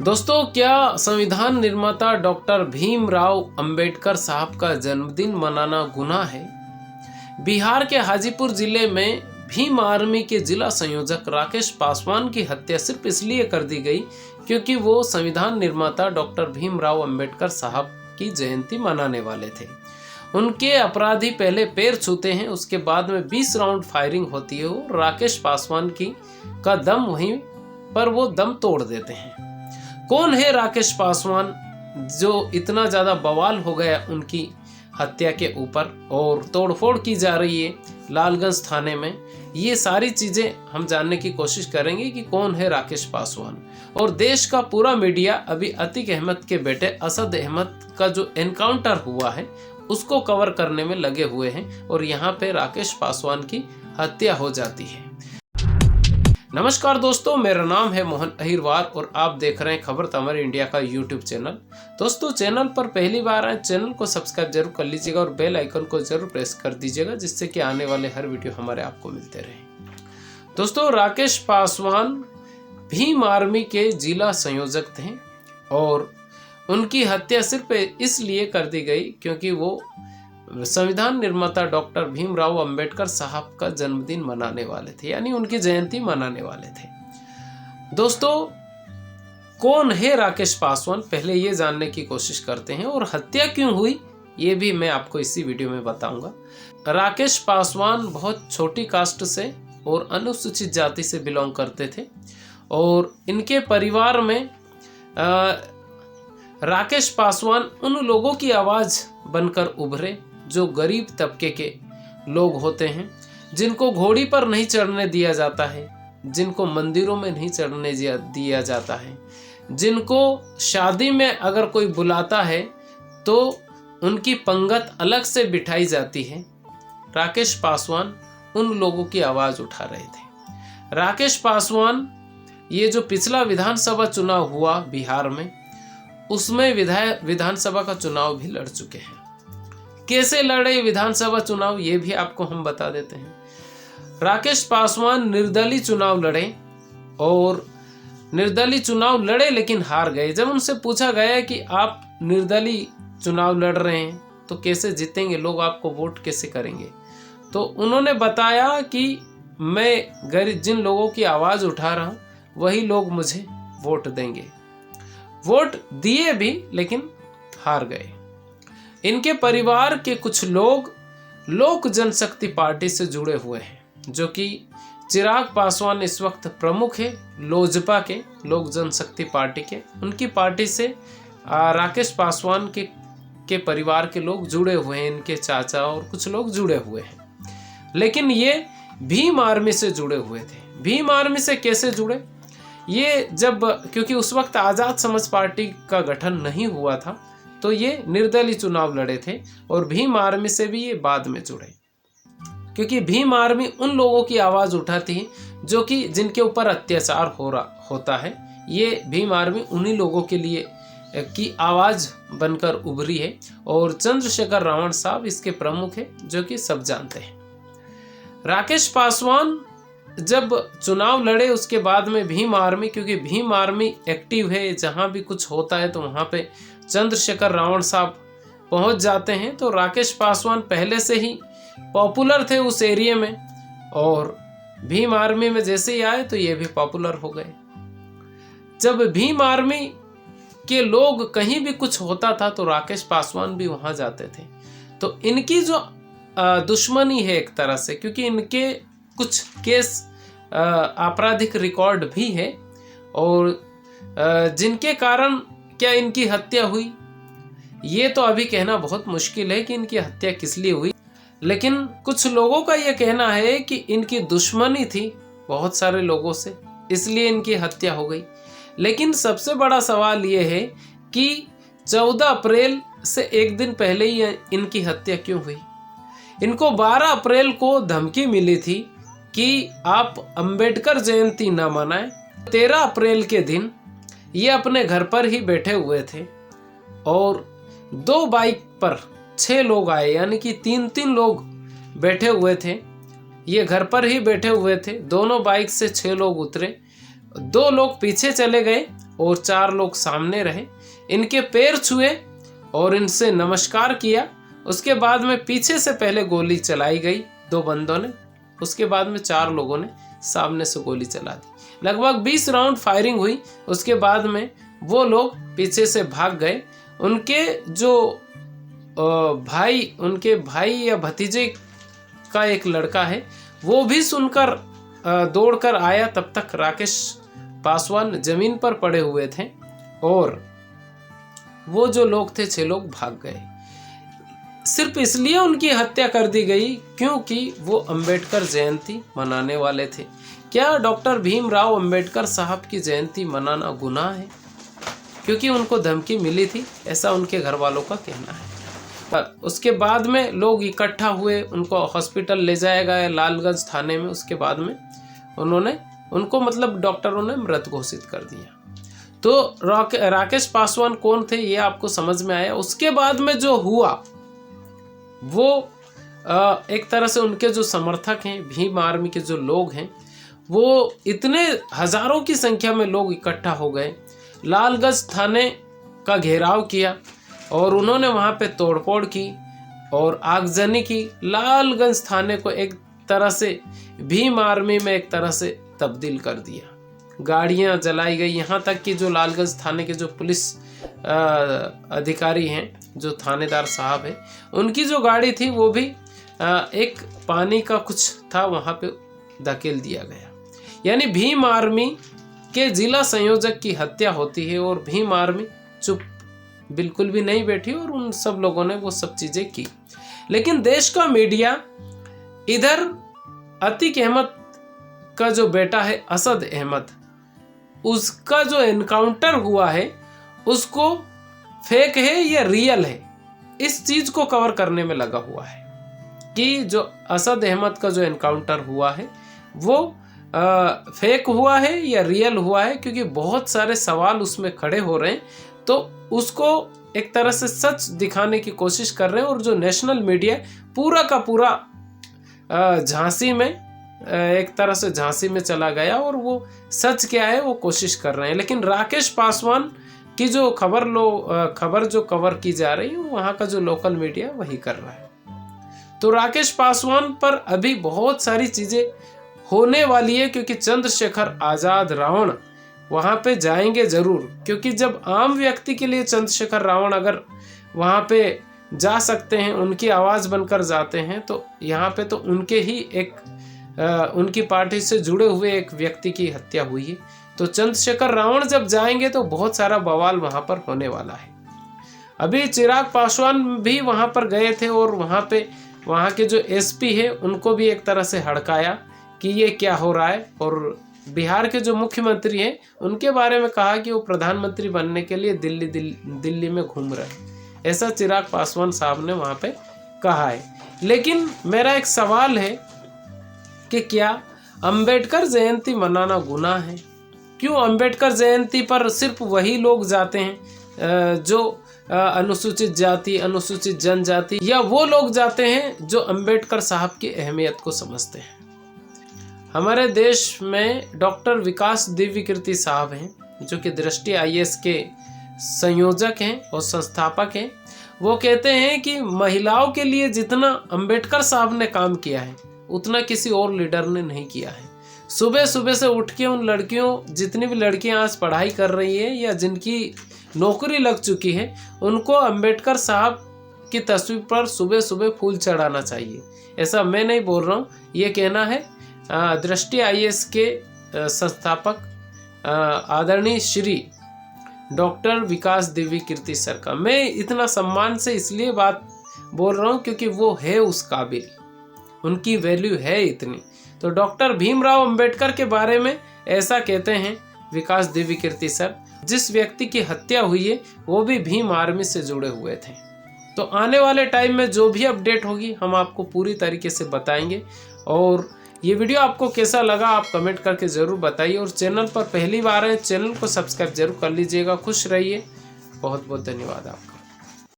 दोस्तों, क्या संविधान निर्माता डॉक्टर भीमराव अंबेडकर साहब का जन्मदिन मनाना गुनाह है? बिहार के हाजीपुर जिले में भीम आर्मी के जिला संयोजक राकेश पासवान की हत्या सिर्फ इसलिए कर दी गई क्योंकि वो संविधान निर्माता डॉक्टर भीमराव अंबेडकर साहब की जयंती मनाने वाले थे। उनके अपराधी पहले पैर छूते हैं, उसके बाद में 20 राउंड फायरिंग होती है और राकेश पासवान का दम वहीं पर वो दम तोड़ देते हैं। कौन है राकेश पासवान जो इतना ज़्यादा बवाल हो गया उनकी हत्या के ऊपर और तोड़फोड़ की जा रही है लालगंज थाने में? ये सारी चीज़ें हम जानने की कोशिश करेंगे कि कौन है राकेश पासवान। और देश का पूरा मीडिया अभी अतीक अहमद के बेटे असद अहमद का जो एनकाउंटर हुआ है उसको कवर करने में लगे हुए हैं और यहाँ पे राकेश पासवान की हत्या हो जाती है। नमस्कार दोस्तों, मेरा नाम है मोहन अहिरवार और आप देख रहे हैं खबर तमर इंडिया का यूट्यूब चैनल। दोस्तों, चैनल पर पहली बार आए चैनल को सब्सक्राइब जरूर कर लीजिएगा और बेल आइकन को जरूर प्रेस कर दीजिएगा जिससे कि आने वाले हर वीडियो हमारे आपको मिलते रहे। दोस्तों, राकेश पासवान भीम आर्मी के जिला संयोजक थे और उनकी हत्या सिर्फ इसलिए कर दी गई क्योंकि वो संविधान निर्माता डॉक्टर भीमराव अंबेडकर साहब का जन्मदिन मनाने वाले थे, यानी उनकी जयंती मनाने वाले थे। दोस्तों, कौन है राकेश पासवान, पहले ये जानने की कोशिश करते हैं और हत्या क्यों हुई ये भी मैं आपको इसी वीडियो में बताऊंगा। राकेश पासवान बहुत छोटी कास्ट से और अनुसूचित जाति से बिलोंग करते थे और इनके परिवार में राकेश पासवान उन लोगों की आवाज़ बनकर उभरे जो गरीब तबके के लोग होते हैं, जिनको घोड़ी पर नहीं चढ़ने दिया जाता है, जिनको मंदिरों में नहीं चढ़ने दिया जाता है, जिनको शादी में अगर कोई बुलाता है तो उनकी पंगत अलग से बिठाई जाती है। राकेश पासवान उन लोगों की आवाज़ उठा रहे थे। राकेश पासवान ये जो पिछला विधानसभा चुनाव हुआ बिहार में, उसमें विधानसभा का चुनाव भी लड़ चुके हैं। कैसे लड़े विधानसभा चुनाव ये भी आपको हम बता देते हैं। राकेश पासवान निर्दलीय चुनाव लड़े और निर्दलीय चुनाव लड़े लेकिन हार गए। जब उनसे पूछा गया कि आप निर्दलीय चुनाव लड़ रहे हैं तो कैसे जीतेंगे, लोग आपको वोट कैसे करेंगे, तो उन्होंने बताया कि मैं गरीब जिन लोगों की आवाज़ उठा रहा हूँ वही लोग मुझे वोट देंगे। वोट दिए भी लेकिन हार गए। इनके परिवार के कुछ लोग लोक जनशक्ति पार्टी से जुड़े हुए हैं, जो कि चिराग पासवान इस वक्त प्रमुख है लोजपा के, लोक जनशक्ति पार्टी के। उनकी पार्टी से राकेश पासवान के परिवार के लोग जुड़े हुए हैं, इनके चाचा और कुछ लोग जुड़े हुए हैं। लेकिन ये भीम आर्मी से जुड़े हुए थे। भीम आर्मी से कैसे जुड़े? ये क्योंकि उस वक्त आज़ाद समाज पार्टी का गठन नहीं हुआ था तो ये निर्दलीय चुनाव लड़े थे और भीम आर्मी से भी ये बाद में जुड़े, क्योंकि भीम आर्मी उन लोगों की आवाज़ उठाती है जो कि जिनके ऊपर अत्याचार होता है। ये भीम आर्मी उन्हीं लोगों के लिए की आवाज़ बनकर उभरी है और चंद्रशेखर रावण साहब इसके प्रमुख है, जो कि सब जानते हैं। राकेश पासवान जब चुनाव लड़े उसके बाद में भीम आर्मी, क्योंकि भीम आर्मी एक्टिव है, जहाँ भी कुछ होता है तो वहाँ पे चंद्रशेखर रावण साहब पहुँच जाते हैं, तो राकेश पासवान पहले से ही पॉपुलर थे उस एरिया में और भीम आर्मी में जैसे ही आए तो ये भी पॉपुलर हो गए। जब भीम आर्मी के लोग कहीं भी कुछ होता था तो राकेश पासवान भी वहाँ जाते थे। तो इनकी जो दुश्मनी है एक तरह से, क्योंकि इनके कुछ केस आपराधिक रिकॉर्ड भी है और जिनके कारण क्या इनकी हत्या हुई ये तो अभी कहना बहुत मुश्किल है कि इनकी हत्या किस लिए हुई। लेकिन कुछ लोगों का ये कहना है कि इनकी दुश्मनी थी बहुत सारे लोगों से, इसलिए इनकी हत्या हो गई। लेकिन सबसे बड़ा सवाल ये है कि 14 अप्रैल से एक दिन पहले ही इनकी हत्या क्यों हुई? इनको 12 अप्रैल को धमकी मिली थी कि आप अंबेडकर जयंती ना मनाएं। 13 अप्रैल के दिन ये अपने घर पर ही बैठे हुए थे और 2 बाइक पर 6 लोग आए, यानी कि 3-3 लोग बैठे हुए थे। ये घर पर ही बैठे हुए थे, दोनों बाइक से 6 लोग उतरे, 2 लोग पीछे चले गए और 4 लोग सामने रहे, इनके पैर छुए और इनसे नमस्कार किया। उसके बाद में पीछे से पहले गोली चलाई गई 2 बंदों ने, उसके बाद में 4 लोगों ने सामने से गोली चला दी। लगभग 20 राउंड फायरिंग हुई। उसके बाद में वो लोग पीछे से भाग गए। उनके जो उनके भाई या भतीजे का एक लड़का है, वो भी सुनकर दौड़कर आया। तब तक राकेश पासवान जमीन पर पड़े हुए थे और वो जो लोग थे 6 लोग भाग गए। सिर्फ इसलिए उनकी हत्या कर दी गई क्योंकि वो अंबेडकर जयंती मनाने वाले थे। क्या डॉक्टर भीमराव अंबेडकर साहब की जयंती मनाना गुनाह है? क्योंकि उनको धमकी मिली थी, ऐसा उनके घर वालों का कहना है। उसके बाद में लोग इकट्ठा हुए, उनको हॉस्पिटल ले जाया गया लालगंज थाने में। उसके बाद में उनको मतलब डॉक्टरों ने मृत घोषित कर दिया। तो राकेश पासवान कौन थे ये आपको समझ में आया। उसके बाद में जो हुआ वो एक तरह से उनके जो समर्थक हैं, भीम आर्मी के जो लोग हैं, वो इतने हजारों की संख्या में लोग इकट्ठा हो गए, लालगंज थाने का घेराव किया और उन्होंने वहाँ पे तोड़फोड़ की और आगजनी की। लालगंज थाने को एक तरह से भीम आर्मी में एक तरह से तब्दील कर दिया। गाड़ियाँ जलाई गई, यहाँ तक कि जो लालगंज थाने के जो पुलिस अधिकारी हैं, जो थानेदार साहब हैं, उनकी जो गाड़ी थी वो भी एक पानी का कुछ था, वहाँ पे धकेल दिया गया। यानी भीम आर्मी के जिला संयोजक की हत्या होती है और भीम आर्मी चुप बिल्कुल भी नहीं बैठी और उन सब लोगों ने वो सब चीजें की। लेकिन देश का मीडिया इधर अतीक अहमद का जो बेटा है असद अहमद, उसका जो एनकाउंटर हुआ है उसको फेक है या रियल है, इस चीज को कवर करने में लगा हुआ है कि जो असद अहमद का जो एनकाउंटर हुआ है वो फेक हुआ है या रियल हुआ है, क्योंकि बहुत सारे सवाल उसमें खड़े हो रहे हैं। तो उसको एक तरह से सच दिखाने की कोशिश कर रहे हैं और जो नेशनल मीडिया पूरा का पूरा झांसी में एक तरह से झांसी में चला गया और वो सच क्या है वो कोशिश कर रहे हैं। लेकिन राकेश पासवान की जो खबर जो कवर की जा रही है वहाँ का जो लोकल मीडिया वही कर रहा है। तो राकेश पासवान पर अभी बहुत सारी चीजें होने वाली है, क्योंकि चंद्रशेखर आजाद रावण वहाँ पे जाएंगे जरूर। क्योंकि जब आम व्यक्ति के लिए चंद्रशेखर रावण अगर वहाँ पे जा सकते हैं, उनकी आवाज़ बनकर जाते हैं, तो यहाँ पे तो उनके ही उनकी पार्टी से जुड़े हुए एक व्यक्ति की हत्या हुई है। तो चंद्रशेखर रावण जब जाएंगे तो बहुत सारा बवाल वहाँ पर होने वाला है। अभी चिराग पासवान भी वहाँ पर गए थे और वहाँ के जो एसपी है उनको भी एक तरह से हड़काया कि ये क्या हो रहा है, और बिहार के जो मुख्यमंत्री हैं उनके बारे में कहा कि वो प्रधानमंत्री बनने के लिए दिल्ली में घूम रहे हैं, ऐसा चिराग पासवान साहब ने वहाँ पे कहा है। लेकिन मेरा एक सवाल है कि क्या अंबेडकर जयंती मनाना गुनाह है? क्यों अंबेडकर जयंती पर सिर्फ वही लोग जाते हैं जो अनुसूचित जाति, अनुसूचित जनजाति, या वो लोग जाते हैं जो अंबेडकर साहब की अहमियत को समझते हैं? हमारे देश में डॉक्टर विकास दिव्यकीर्ति साहब हैं, जो कि दृष्टि IAS के संयोजक हैं और संस्थापक हैं। वो कहते हैं कि महिलाओं के लिए जितना अंबेडकर साहब ने काम किया है उतना किसी और लीडर ने नहीं किया है। सुबह सुबह से उठ के उन लड़कियों, जितनी भी लड़कियां आज पढ़ाई कर रही हैं या जिनकी नौकरी लग चुकी है, उनको अंबेडकर साहब की तस्वीर पर सुबह सुबह फूल चढ़ाना चाहिए। ऐसा मैं नहीं बोल रहा हूँ, ये कहना है दृष्टि IAS के संस्थापक आदरणीय श्री डॉक्टर विकास दिव्यकीर्ति सर का। मैं इतना सम्मान से इसलिए बात बोल रहा हूँ क्योंकि वो है उस काबिल, उनकी वैल्यू है इतनी। तो डॉक्टर भीमराव अंबेडकर के बारे में ऐसा कहते हैं विकास दिव्यकीर्ति सर, जिस व्यक्ति की हत्या हुई है वो भी भीम आर्मी से जुड़े हुए थे। तो आने वाले टाइम में जो भी अपडेट होगी हम आपको पूरी तरीके से बताएंगे। और ये वीडियो आपको कैसा लगा आप कमेंट करके ज़रूर बताइए, और चैनल पर पहली बार है चैनल को सब्सक्राइब जरूर कर लीजिएगा। खुश रहिए, बहुत बहुत धन्यवाद आपका।